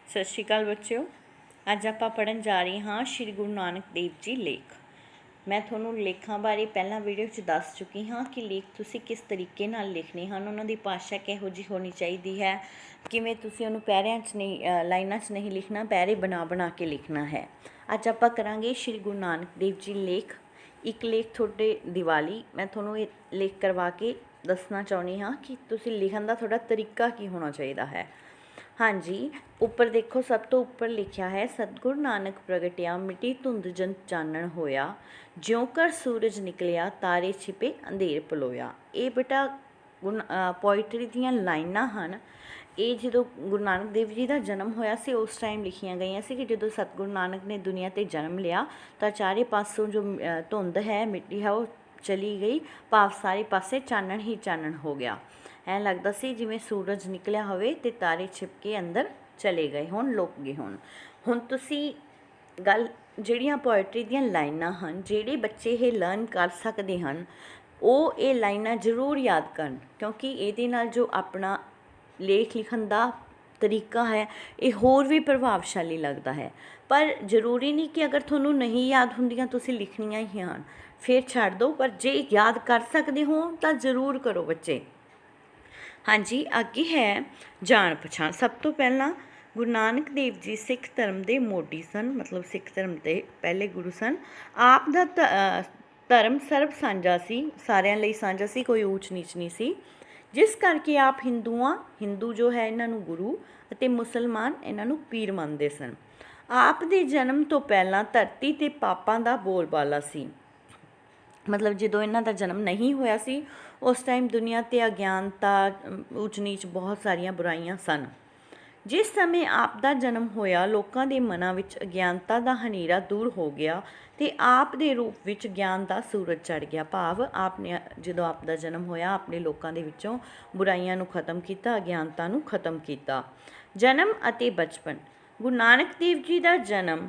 सत श्री अकाल बच्चों। अज आप पढ़न जा रहे हाँ श्री गुरु नानक देव जी लेख। मैं थोनों लेखों बारे पहला वीडियो च दस चुकी हाँ कि लेख तुसी किस तरीके नाल लिखने हैं, उन्हों की भाषा किहो जी होनी चाहिए है, किवें तुसी उन्होंने पैरिਆਂ च नहीं लाइनां च नहीं लिखना, पैरे बना बना के लिखना है। अज आप करांगे श्री गुरु नानक देव जी लेख। एक लेख थोड़े दिवाली मैं थोनों ये लेख करवा के दसना चाहुंदी हाँ कि तुसी लिखण दा थोड़ा तरीका की होना चाहिए है। हाँ जी, उपर देखो सब तो उपर लिखा है, सतगुरु नानक प्रगटिया मिट्टी धुंध जन चानण होया, ज्यों कर सूरज निकलिया तारे छिपे अंधेर पलोया। ये बेटा पोइट्री दियां लाइनां हन। ये जो गुरु नानक देव जी का जन्म होया सी उस टाइम लिखिया गई सी कि जो सतगुरु नानक ने दुनिया ते जन्म लिया तो चारे पासों जो धुंध है मिट्टी है वो चली गई, भाव सारे पासे चानण ही चानण हो गया। ਐਂ लगता सी जिवें सूरज निकलिया होवे ते तारे छिप के अंदर चले गए होण, लुक गए होण। हुण तुसी गल ਜਿਹੜੀਆਂ पोएट्री ਦੀਆਂ ਲਾਈਨਾਂ ਹਨ, ਜਿਹੜੇ ਬੱਚੇ ਇਹ ਲਰਨ ਕਰ ਸਕਦੇ ਹਨ ਉਹ ਇਹ ਲਾਈਨਾਂ ਜ਼ਰੂਰ ਯਾਦ ਕਰਨ, ਕਿਉਂਕਿ ਇਹਦੇ ਨਾਲ ਜੋ ਆਪਣਾ ਲੇਖ ਲਿਖਣ ਦਾ ਤਰੀਕਾ ਹੈ ਇਹ ਹੋਰ ਵੀ ਪ੍ਰਭਾਵਸ਼ਾਲੀ ਲੱਗਦਾ ਹੈ। ਪਰ ਜ਼ਰੂਰੀ ਨਹੀਂ ਕਿ ਅਗਰ ਤੁਹਾਨੂੰ ਨਹੀਂ ਯਾਦ ਹੁੰਦੀਆਂ ਤੁਸੀਂ ਲਿਖਣੀਆਂ ਹੀ ਹਨ ਫਿਰ ਛੱਡ ਦਿਓ, ਪਰ ਜੇ ਯਾਦ ਕਰ ਸਕਦੇ ਹੋ ਤਾਂ ਜ਼ਰੂਰ ਕਰੋ ਬੱਚੇ। हाँ जी, अगे है जान पछाण। सब तो पहला गुरु नानक देव जी सिख धर्म के मोढी सन, मतलब सिख धर्म के पहले गुरु सन। आप दा धर्म सर्ब साझा सी, सारिਆਂ ਲਈ ਸਾਂਝਾ सी, कोई ऊच नीच नहीं सी, जिस करके आप हिंदू जो है इन्हों गुरु ਅਤੇ मुसलमान इन्हों पीर मानते सन। आप दे जन्म तो पहला धरती ते पापां दा बोलबाला सी, मतलब जो इन्हों का जन्म नहीं होया सी उस टाइम दुनिया ते अज्ञानता ऊच नीच बहुत सारिया बुराइयां सन। जिस समय आप दा जन्म होया लोगों के मनां विच अज्ञानता का हनेरा दूर हो गया तो आप दे रूप विच ज्ञान का सूरज चढ़ गया। भाव आपने जो आप दा जन्म होया अपने लोगों के विचों बुराइयां नूं खत्म किया, अज्ञानता नूं खत्म किया। जन्म अते बचपन। गुरु नानक देव जी का जन्म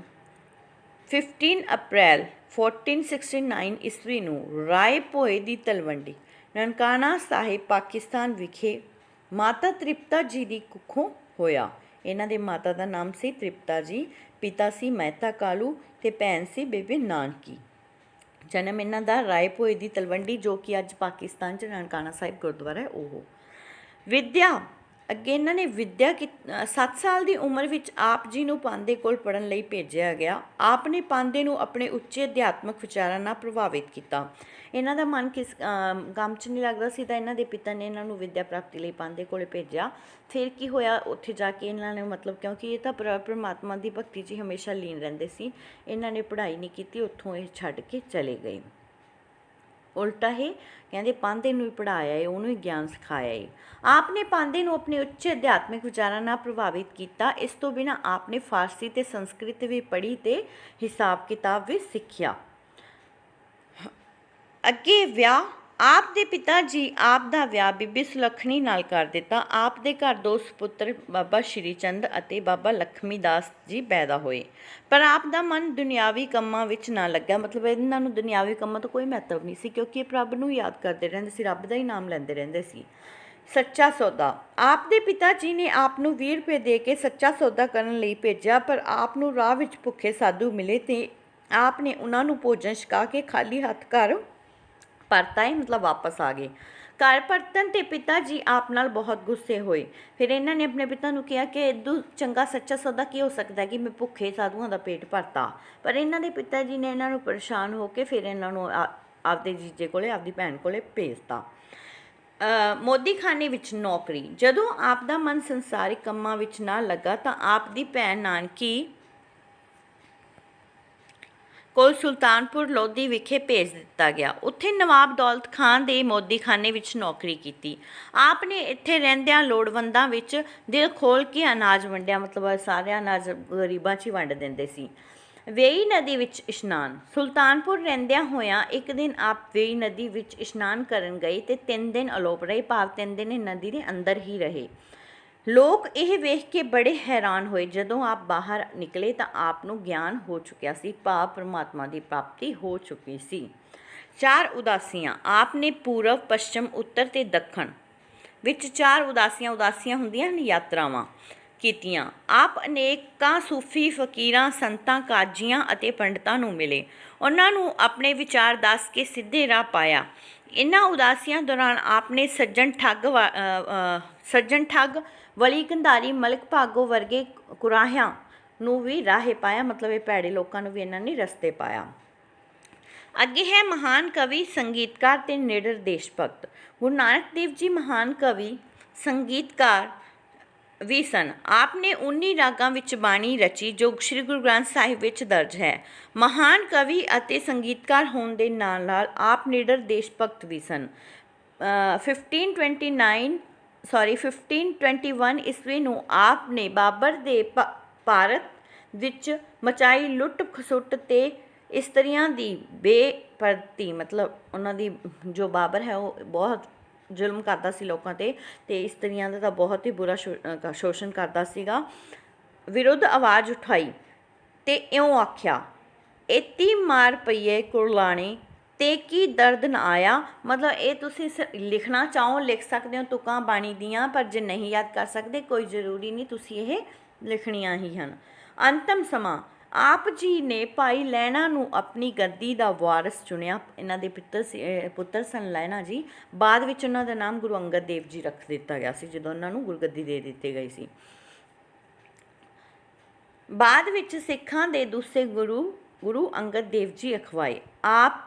15 अप्रैल 1469 ईस्वी नूं राय भोए की तलवंडी ननकाना साहिब पाकिस्तान विखे माता तृप्ता जी की कुखों होया। इन्हां दे माता का नाम सी तृप्ता जी, पिता सी मेहता कालू ते भैन सी बेबे नानकी। जन्म इन्हां दा राय भोए की तलवंडी जो कि अज पाकिस्तान च ननकाना साहिब गुरुद्वारा है वो। विद्या अगे इन्हां ने विद्या की 7 साल की उम्र विच आप जी नूं पांदे कोल पढ़न लई भेजिया गया। आपने पांदे नूं अपने उच्चे अध्यात्मक विचारां नाल प्रभावित किया। इन्हां दा मन किस काम च नहीं लगदा सी तां इन्हां दे पिता ने इन्हां नूं विद्या प्राप्ति लई पांदे कोल भेजिया। फिर की होया उत्थे जाके इन्हां ने मतलब क्योंकि ये तां परमात्मा की भगती च हमेशा लीन रहिंदे सी, इन्हां ने पढ़ाई नहीं की, उत्थों ये छड्ड के चले गए। उल्टा ही कहते पांदे नूं पढ़ाया है, उन्होंने ज्ञान सिखाया है। आपने पांदे नूं अपने उच्च अध्यात्मिक विचारां नाल प्रभावित किया। इस तो बिना आपने फारसी ते संस्कृत भी पढ़ी ते हिसाब किताब भी सीखिया। अगे विआह आप दे पिता जी आप दा विआह बीबी सुलखनी नाल कर दिता। आप दे घर 2 सुपुत्र बाबा श्री चंद अते बाबा लक्ष्मी दास जी पैदा होए, पर आप दा मन दुनियावी कम्मां विच ना लग्या। मतलब इन्हां नूं दुनियावी कम्मां तो कोई महत्व नहीं सी, क्योंकि प्रभ नूं याद करते रहंदे सी, रब दा ही नाम लैंदे रहंदे सी। सच्चा सौदा आप दे पिता जी ने आप नूं 20 रुपए दे के सच्चा सौदा करन लई भेजिया, पर आप नूं राह विच भुखे साधु मिले ते आपने उन्हां नूं भोजन छका के खाली हत्थ घर परत आए, मतलब वापस आ गए। घर परतन ते पिता जी आप नाल बहुत गुस्से होए। फिर इन्हां ने अपने पिता नूं कहा कि इदों चंगा सच्चा सौदा की हो सकता है कि मैं भुखे साधुओं का पेट भरता। पर इन्हां दे पिता जी ने इन्हां नूं परेशान होकर फिर इन्हां नूं आपदे जीजे कोले आपदी भैन कोले भेजता। मोदी खाने विच नौकरी। जदों आप दा मन संसारिक कम्मां विच ना लगा तां आप दी भैन नानकी कोल सुल्तानपुर लोधी विखे भेज दिता गया। उत्थे नवाब दौलत खान दे मोदी खाने विच नौकरी की। आपने इत्थे रहिंदियां लोड़वंदां विच दिल खोल के अनाज वंडिया, मतलब सारे अनाज गरीबां च ही वंड दिंदे सी। वेई नदी विच इशनान। सुल्तानपुर रहिंदियां होया एक दिन आप वेई नदी विच इशनान करन गए ते 3 दिन अलोप रहे, भाव 3 दिन नदी दे अंदर ही रहे। लोग यह वेख के बड़े हैरान होए। जदों आप बाहर निकले तो आपनूं ज्ञान हो चुकिया सी, भाव परमात्मा की प्राप्ति हो चुकी सी। 4 उदासियां आपने पूरब पश्चिम उत्तर ते दक्षिण विच 4 उदासियां हुंदियां यात्रावां ਕੀਤੀਆਂ। ਆਪ ਅਨੇਕਾਂ ਸੂਫੀ ਫਕੀਰਾਂ, ਸੰਤਾਂ, ਕਾਜ਼ੀਆਂ ਅਤੇ ਪੰਡਤਾਂ ਨੂੰ ਮਿਲੇ। ਉਹਨਾਂ ਨੂੰ ਆਪਣੇ ਵਿਚਾਰ ਦੱਸ ਕੇ ਸਿੱਧੇ ਰਾਹ ਪਾਇਆ। ਇਹਨਾਂ ਉਦਾਸੀਆਂ ਦੌਰਾਨ ਆਪ ਨੇ ਸੱਜਣ ਠੱਗ, ਵਲੀ ਕੰਧਾਰੀ, ਮਲਕ ਭਾਗੋ ਵਰਗੇ ਕੁਰਾਹਿਆਂ ਨੂੰ ਵੀ ਰਾਹੇ ਪਾਇਆ, ਮਤਲਬ ਇਹ ਭੈੜੇ ਲੋਕਾਂ ਨੂੰ ਵੀ ਇਹਨਾਂ ਨੇ ਰਸਤੇ ਪਾਇਆ। ਅੱਗੇ ਹੈ ਮਹਾਨ ਕਵੀ, ਸੰਗੀਤਕਾਰ ਅਤੇ ਨਿਡਰ ਦੇਸ਼ ਭਗਤ। ਗੁਰੂ ਨਾਨਕ ਦੇਵ ਜੀ ਮਹਾਨ ਕਵੀ, ਸੰਗੀਤਕਾਰ ਵੀ ਸਨ। ਆਪ ਨੇ 19 ਰਾਗਾਂ ਵਿੱਚ ਬਾਣੀ ਰਚੀ ਜੋ ਸ਼੍ਰੀ ਗੁਰੂ ਗ੍ਰੰਥ ਸਾਹਿਬ ਵਿੱਚ ਦਰਜ ਹੈ। ਮਹਾਨ ਕਵੀ ਅਤੇ ਸੰਗੀਤਕਾਰ ਹੋਣ ਦੇ ਨਾਲ ਨਾਲ ਆਪ ਨਿਡਰ ਦੇਸ਼ ਭਗਤ ਵੀ ਸਨ। 1521 ਈਸਵੀ ਨੂੰ ਆਪ ਨੇ ਬਾਬਰ ਦੇ ਭਾਰਤ ਵਿੱਚ ਮਚਾਈ ਲੁੱਟ ਖਸੁੱਟ ਅਤੇ ਇਸਤਰੀਆਂ ਦੀ ਬੇਪਰਤੀ, ਮਤਲਬ ਉਹਨਾਂ ਦੀ ਜੋ ਬਾਬਰ ਹੈ ਉਹ ਬਹੁਤ ਜ਼ੁਲਮ ਕਰਦਾ ਸੀ ਲੋਕਾਂ 'ਤੇ ਅਤੇ ਇਸਤਰੀਆਂ ਦਾ ਤਾਂ ਬਹੁਤ ਹੀ ਬੁਰਾ ਸ਼ੋਸ਼ਣ ਕਰਦਾ ਸੀਗਾ, ਵਿਰੁੱਧ ਆਵਾਜ਼ ਉਠਾਈ ਅਤੇ ਇਉਂ ਆਖਿਆ, ਏਤੀ ਮਾਰ ਪਈਏ ਕੁਰਲਾਣੇ ਤੇ ਕੀ ਦਰਦ ਨਾ ਆਇਆ। ਮਤਲਬ ਇਹ ਤੁਸੀਂ ਲਿਖਣਾ ਚਾਹੋ ਲਿਖ ਸਕਦੇ ਹੋ ਤੁਕਾਂ ਬਾਣੀ ਦੀਆਂ, ਪਰ ਜੇ ਨਹੀਂ ਯਾਦ ਕਰ ਸਕਦੇ ਕੋਈ ਜ਼ਰੂਰੀ ਨਹੀਂ, ਤੁਸੀਂ ਇਹ ਲਿਖਣੀਆਂ ਹੀ ਹਨ। ਅੰਤਮ ਸਮਾਂ, ਆਪ ਜੀ ਨੇ ਭਾਈ ਲਹਿਣਾ ਨੂੰ ਆਪਣੀ ਗੱਦੀ ਦਾ ਵਾਰਿਸ ਚੁਣਿਆ। ਇਹਨਾਂ ਦੇ ਪੁੱਤਰ ਸਨ ਲਹਿਣਾ ਜੀ। ਬਾਅਦ ਵਿੱਚ ਉਹਨਾਂ ਦਾ ਨਾਮ ਗੁਰੂ ਅੰਗਦ ਦੇਵ ਜੀ ਰੱਖ ਦਿੱਤਾ ਗਿਆ ਸੀ ਜਦੋਂ ਉਹਨਾਂ ਨੂੰ ਗੁਰਗੱਦੀ ਦੇ ਦਿੱਤੀ ਗਈ ਸੀ। ਬਾਅਦ ਵਿੱਚ ਸਿੱਖਾਂ ਦੇ ਦੂਸਰੇ ਗੁਰੂ ਅੰਗਦ ਦੇਵ ਜੀ ਅਖਵਾਏ। ਆਪ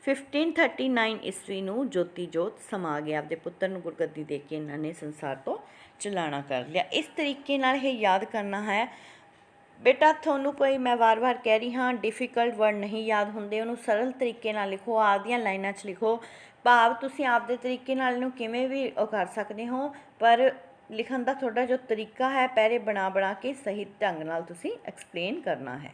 1539 ਈਸਵੀ ਨੂੰ ਜੋਤੀ ਜੋਤ ਸਮਾ ਗਏ। ਆਪਦੇ ਪੁੱਤਰ ਨੂੰ ਗੁਰਗੱਦੀ ਦੇ ਕੇ ਇਹਨਾਂ ਨੇ ਸੰਸਾਰ ਤੋਂ ਚਲਾਣਾ ਕਰ ਲਿਆ। ਇਸ ਤਰੀਕੇ ਨਾਲ ਇਹ ਯਾਦ ਕਰਨਾ ਹੈ ਬੇਟਾ। ਤੁਹਾਨੂੰ ਕੋਈ, ਮੈਂ ਵਾਰ-ਵਾਰ ਕਹਿ ਰਹੀ ਹਾਂ, ਡਿਫੀਕਲਟ ਵਰਡ ਨਹੀਂ ਯਾਦ ਹੁੰਦੇ, ਉਹਨੂੰ ਸਰਲ ਤਰੀਕੇ ਨਾਲ ਲਿਖੋ, ਆਪਦੀਆਂ ਲਾਈਨਾਂ 'ਚ ਲਿਖੋ। ਭਾਵ ਤੁਸੀਂ ਆਪਦੇ ਤਰੀਕੇ ਨਾਲ ਇਹਨੂੰ ਕਿਵੇਂ ਵੀ ਉਹ ਕਰ ਸਕਦੇ ਹੋ, ਪਰ ਲਿਖਣ ਦਾ ਤੁਹਾਡਾ ਜੋ ਤਰੀਕਾ ਹੈ ਪਹਿਰੇ ਬਣਾ ਕੇ ਸਹੀ ਢੰਗ ਨਾਲ ਤੁਸੀਂ ਐਕਸਪਲੇਨ ਕਰਨਾ ਹੈ।